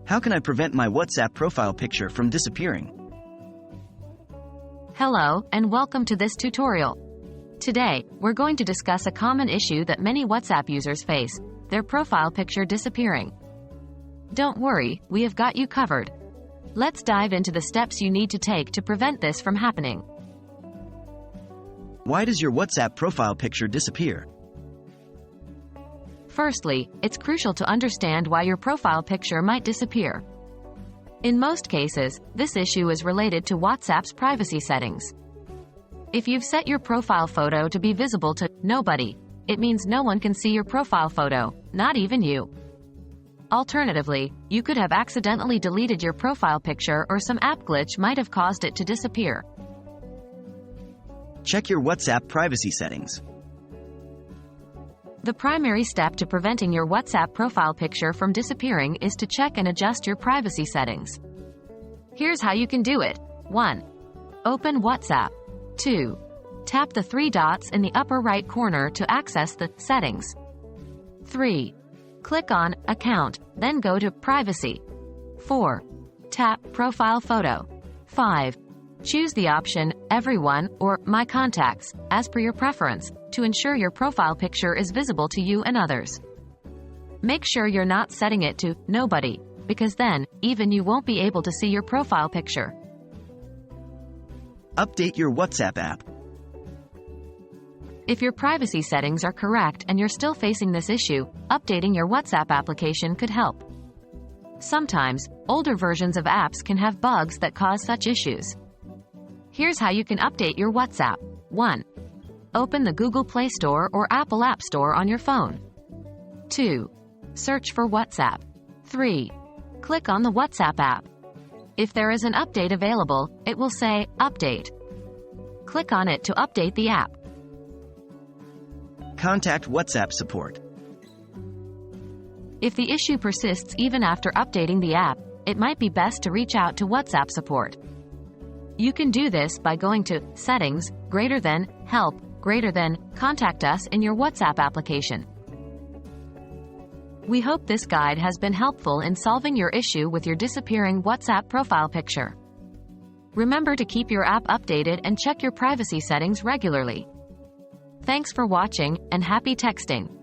How can I prevent my WhatsApp profile picture from disappearing? Hello, and welcome to this tutorial. Today, we're going to discuss a common issue that many WhatsApp users face: their profile picture disappearing. Don't worry, we have got you covered. Let's dive into the steps you need to take to prevent this from happening. Why does your WhatsApp profile picture disappear? Firstly, it's crucial to understand why your profile picture might disappear. In most cases, this issue is related to WhatsApp's privacy settings. If you've set your profile photo to be visible to nobody, it means no one can see your profile photo, not even you. Alternatively, you could have accidentally deleted your profile picture, or some app glitch might have caused it to disappear. Check your WhatsApp privacy settings. The primary step to preventing your WhatsApp profile picture from disappearing is to check and adjust your privacy settings. Here's how you can do it. 1. Open WhatsApp. 2. Tap the three dots in the upper right corner to access the settings. 3. Click on Account, then go to Privacy. 4. Tap Profile Photo. 5. Choose the option Everyone or My Contacts, as per your preference, to ensure your profile picture is visible to you and others. Make sure you're not setting it to Nobody, because then, even you won't be able to see your profile picture. Update your WhatsApp app. If your privacy settings are correct and you're still facing this issue, updating your WhatsApp application could help. Sometimes, older versions of apps can have bugs that cause such issues. Here's how you can update your WhatsApp. 1. Open the Google Play Store or Apple App Store on your phone. 2. Search for WhatsApp. 3. Click on the WhatsApp app. If there is an update available, it will say, Update. Click on it to update the app. Contact WhatsApp support. If the issue persists even after updating the app, it might be best to reach out to WhatsApp support. You can do this by going to Settings, Help, Contact Us in your WhatsApp application. We hope this guide has been helpful in solving your issue with your disappearing WhatsApp profile picture. Remember to keep your app updated and check your privacy settings regularly. Thanks for watching, and happy texting!